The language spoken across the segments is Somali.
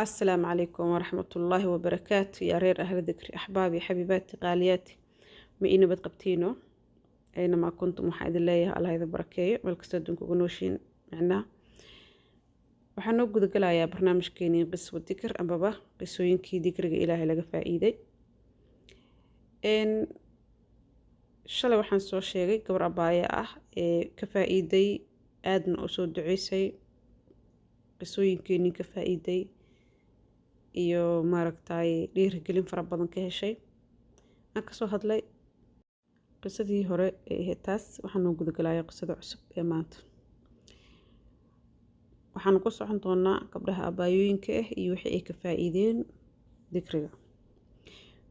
السلام عليكم ورحمة الله وبركاته يا رير أهل ذكري أحبابي حبيباتي غالياتي ما إنا بتقبتينو أينما كنتم وحيد الله الله إذا بركيه والكسدون كونوشين معنا waxaan guda galayaa barnaamijkeenii qiswa dikir ambaba qisooyinkii dikriga ilaahay laga faa'iiday shalay waxaan soo sheegay gabar abaaye ah ee ka faa'iiday aadna u soo duceysay qisooyinkeenii ka faa'iiday iyo maaragtay dhiirigelin fara badan ka heshay aan kasoo hadlay qisadii hore ee taas waxaan guda galayaa qisada cusub ee maanta waxaan ku socon doonaa gabdhaha abaayooyinka ah iyo wixii ay ka faa'iideen dikriga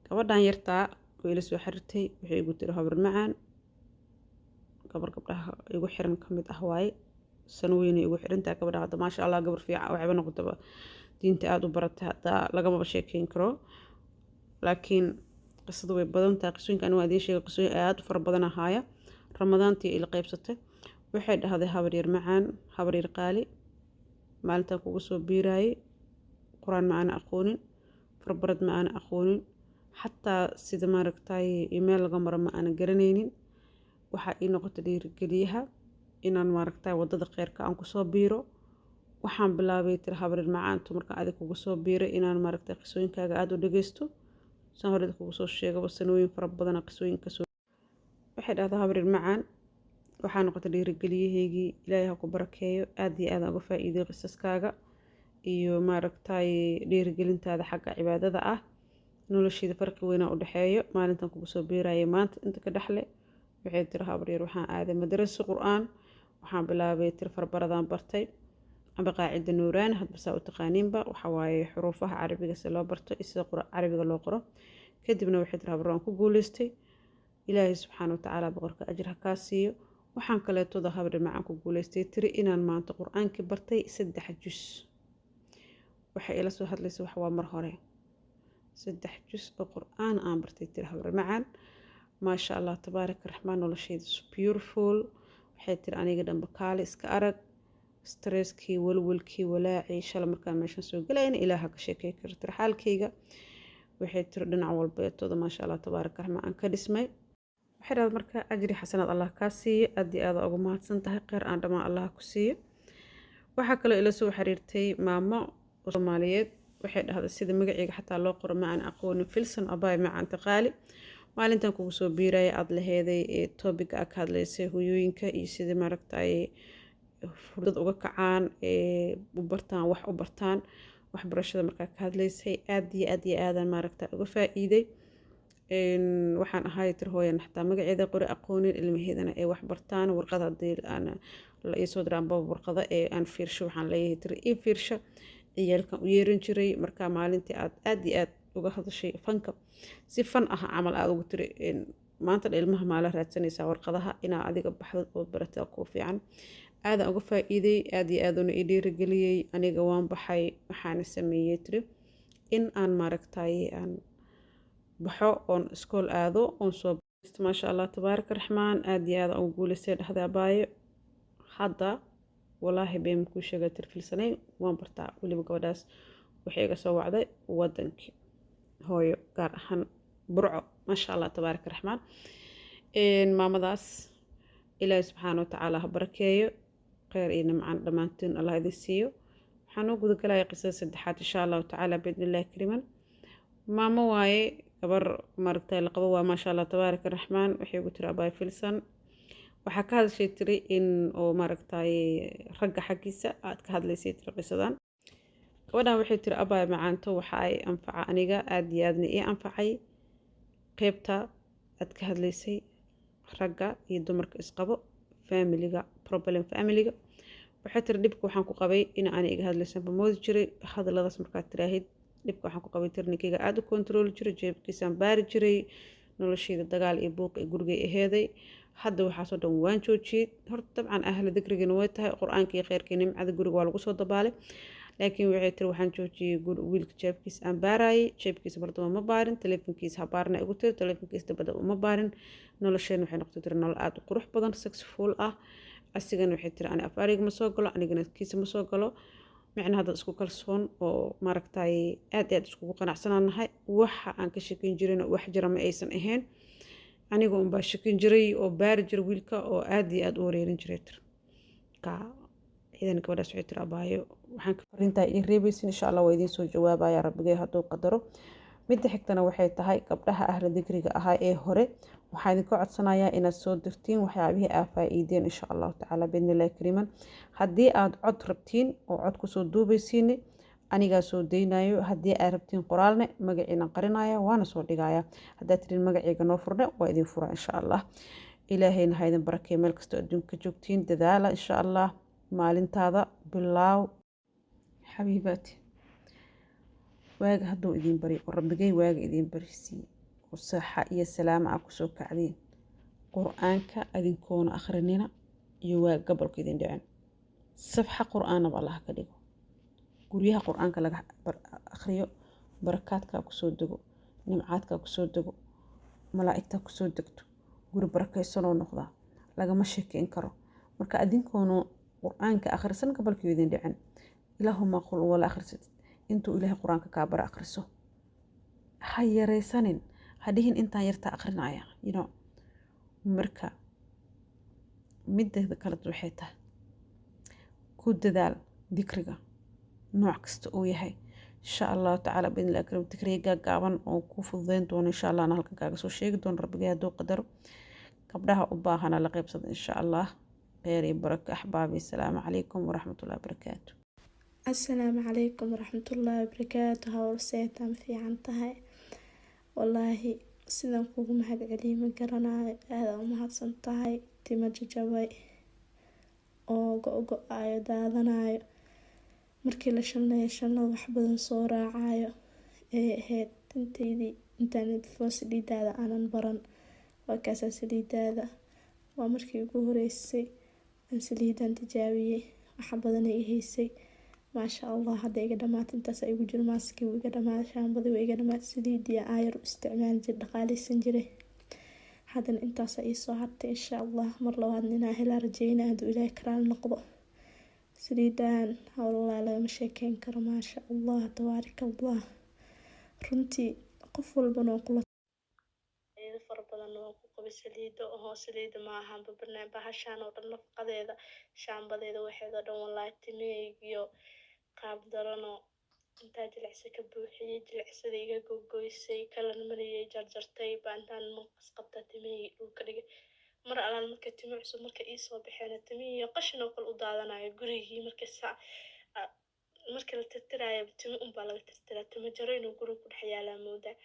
gabadhan yartaa oo ila soo xiriirtay waxay igu tiri habar macaan gabdhaha igu xiran kamid ah waaye sanooyin igu xirantaa gabadha hadda maasha Allah gabar fiican waxba noqotaba diinta aad u baratay hadda lagama sheekeyn karo laakiin qisadu way badan tahay qisooyinka aan waadii sheegay qisooyin aad u fara badan ahaaya ramadaantii ila qaybsatay waxay dhahday habar yar macaan habar yar qaali maalinta kugu soo biiraayay quraan ma aan aqoonin farbarad ma aan aqoonin xataa sida maaragtay email laga maro ma aan garanaynin waxa ii noqotay dhiirigeliyaha inaan maaragtay wadada khayrka aan ku soo biiro waxaan bilaabay tir habar macaantu marka aad kugu soo biiray inaan maaragtay qisooyinkaaga aad u dhageysto saan hore kugu soo sheegay sanooyin fara badan qisooyinka soo waxay dhahdaa habar macaan waxaan noqotay dhiirigeliyahaygi ilaahay ha ku barakeeyo aad iyo aad uga faa'iiday qisaskaaga iyo maaragtay dhiirigelintaada xagga cibaadada ah nolosheeda farqi weyn u dhaxeeyo maalintan kugu soo biirayay maanta inta ka dhaxle waxay tiri habar yar waxaan aaday madrasa quraan waxaan bilaabay tir farbaradaan bartay amba qaacida nuuraan hadba saa u taqaaniinba waxa waaye xuruufaha carabiga si loo barto sida carabiga loo qoro kadibna waxay tiri habar waan ku guuleystay ilaahay subxaanahu wa tacaala boqorka ajir ha kaa siiyo waxaan kaleetooda habar macaan ku guuleystay tiri inaan maanta qur-aankii bartay 3 juz waxay ila soo hadlaysay wax waa mar hore 3 juz oo qur-aan aan bartay tiri habar macaan maasha Allah tabaaraka raxmaan nolosheeda beautiful waxay tiri aniga dhanba kaale iska arag stresskii walwalkii walaacii shala markaan meeshan soo galayna ilaaha ka sheekay kartay xaalkayga waxay tiri dhinac walbeetooda maasha Allah tabaaraka raxmaan aan ka dhismay waxay dhahday marka ajri xasanad Allah ka siiyo aad iyo aad ugu mahadsan tahay khayr aan dhamaan Allah ku siiyo waxa kale ila soo xiriirtay maamo Soomaaliyeed waxay dhahday sida magacayga xataa loo qoro ma aan aqoonin filsan abaay macaan taqaali maalintan kugu soo biiray aad laheeday ee topic ka hadlaysay hooyooyinka iyo sida maaragtay furdad uga kacaan u bartaan wax u bartaan waxbarashada markaa ka hadlaysay aad iyo aad maaragtay uga faa'iiday waxaan ahay tir hooyan xataa magaceeda qori aqoonin ilmaheedana ay wax bartaan warqad hadii aan la ii soo diraan warqada ee aan fiirsho waxaan leeyahay tir ii fiirsho ciyaalkan u yeeran jiray markaa maalintii aad iyo aad uga hadashay fanka si fan ah camal aad ugu tiri maanta ilmaha maala raadsanaysaa warqadaha inaa adiga baxdad oo barataa ku fiican aad uga faa'iiday aad iyo aad una dhiirigeliyay aniga waan baxay waxaan sameeyay tiri in aan maaragtay aan baxo oon iskool aado oon soo maasha Allah tabaaraka raxmaan aad iyo aad ugu guuleystay dhahdaa baayo hadda walaahi been ku sheegay tir filsanay waan bartaa waliba gabadhaas waxay iga soo wacday wadankii hooyo gaar ahaan burco maasha Allah tabaaraka raxmaan maamadaas ilaahay subxaanahu wa tacaala ha barakeeyo khayr iyo nimcaan dhamaantiin Allah idin siiyo waxaan u guda galayaa qisada saddexaad insha Allah tacaala biidnillaahi kariiman maamo waaye gabar maaragtay la qabo waa maasha Allah tabaaraka raxmaan waxay ugu tiri abaay filsan waxa ka hadashay tiri in oo maaragtay ragga xaqiisa aad ka hadlaysay tiri qisadan gabadhan waxay tiri abaay macaanto waxa ay anfaca aniga aad iyo aadna ii anfacay qaybta aad ka hadlaysay ragga iyo dumarka isqabo familiga problem familiga waxay tiri dibka waxaan ku qabay in aan iga hadlaysan bamoodi jiray hadalladaas markaa tiraahid dibka waxaan ku qabay tirninkayga aad u control jiray jeebkiisaan baari jiray nolosheeda dagaal iyo buuq iyo gurigay aheeday hadda waxaa soo dhan waan joojiyay horta dabcan ahla dikrigana way tahay qur-aanka iyo khayrka nimcada guriga waa lagu soo dabaalay laakiin waxay tiri waxaan joojiyay wiilka jeebkiisa aan baarayay jeebkiisa bardaba ma baarin teleefankiisa ha baarna igu tiri teleefankiisa dabada uma baarin nolosheena waxay noqotay tiri nolol aad u qurux badan successful ah asigana waxay tiri ani afariga ma soo galo anigana kiisa ma soo galo micnaha dad isku kalsoon oo maaragtay aad iyo aad iskugu qanacsanaanahay waxa aan ka sheekeyn jirayna wax jira ma aysan ahayn aniga unbaa shakin jiray oo baari jira wiilka oo aad iyo aad u wareerin jiray tir ka ciidan gabadhaas waxay tiri abaayo waxaan ka farintaa ii reebaysin insha allah waa idiin soo jawaabaya rabbigay hadduu qadaro midda xigtana waxay tahay gabdhaha ahla digriga ahaa ee hore waxaa idinka codsanayaa inaad soo dirtiin waxyaabihii aa faa'iideen insha allahu tacaala biidnillahi kariiman haddii aad cod rabtiin oo cod kusoo duubaysiine anigaa soo daynayo haddii aad rabtiin qoraalne magaciina qarinaya waana soo dhigaya haddaad tirin magaceyga noo furne waa idin fura insha allah ilaahayna ha idin barakee meel kastoo adduunka joogtiin dadaala insha allah maalintaada bilaaw xabiibaati waaga hadduu idin bari oo rabbigay waaga idin barisiiye oo saxa iyo salaama aa kusoo kacdeen qur-aanka adinkoona akhrinina iyo waaga gabolka idin dhicin safxa qur-aanaba allah ka dhigo guryaha qur-aanka laga akhriyo barakaadkaa kusoo dego nimcaadkaa kusoo dego malaa'igtaa kusoo degto guri barakaysanoo noqdaa lagama sheekeyn karo marka adinkoona qur-aanka akhrisan gabolka idin dhicin ilaahuma qul wala akhrisatid intuu ilaahay qur-aanka kaa bara akhriso ha yaraysanin ha dhihin intaan yartaa akhrinaya marka mideeda kale waxay tahay ku dadaal dikriga nooc kasta uu yahay insha allahu tacaala biidnillahi kariim dikriga gaagaaban oo ku fududeyn doono insha allah ana halkan kaaga soo sheegi doono rabbigay hadduu qadaro gabdhaha u baahana la qaybsada insha allah kheyr iyo barako axbaabi asalaamu calaykum waraxmatullahi wabarakaatu السلام عليكم ورحمة الله وبركاته هورسيتان في عنتهاي والله سيدان كوغو مهد علي من قرناي هذا ومهد سنتهاي تيما ججاوي oo go-go-aayo daadanayo markii la shanlada wax badan soo raacayo ee ahayd tantaydii intaan saliidaada aanan baran waa kaasaa saliidaada waa markii ugu horeysay aan saliidan tijaabiyey waxa badan ay haysay maasha allah hadda iga dhamaatay intaas ay ugu jiro maaskii iga dhamaatay shaambadii iga dhamaatay saliidii aayar u isticmaali jiray dhaqaaleysan jiray haddana intaas ay soo hartay insha allah mar labaad inaan helaa rajeynaa hadduu ilaahay karaal noqdo saliidan howlalahi lagama sheekeyn karo maasha allah tabaaraka allah runtii qof walbana kula fara badan oo ku qabay saliida oo saliida ma ahan bahashaan oo dhan nafaqadeeda shaambadeeda waxeeda dhan wallahi timeegiyo qaab darano intaa jilicsi ka buuxiyey jilicsada iga gogoysay kalan mariyey jarjartay baantaan maqas qabta timeegi dhulka dhigay mar alaan marka timo cusub marka ii soo baxeen timiyo qashin oo kale u daadanayo gurigii marka la tirtiraayo timo unbaa laga tirtiraa timo jaro inuu guriga ku dhex yaalaa moodaa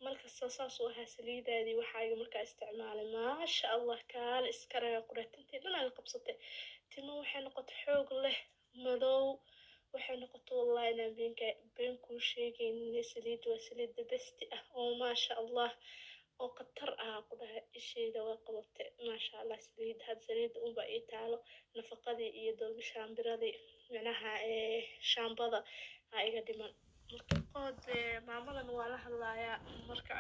marka saas u ahaa saliidaadii waxaa iga markaa isticmaalay maasha allah kaale iska raga quratintii dhan aga qabsatay timo waxay noqotay xoog leh madow waxay noqotay wallahi inaan been kuu sheegaynin saliid waa saliida besti ah oo maasha allah oo khatar ah ku dhahay isheyda waa qabatay maasha allah saliida unbaa ii taalo nafaqadii iyo doobi shaambiradii micnaha shaambada aa iga dhiman marka qood maamadan waa la hadlayaa marka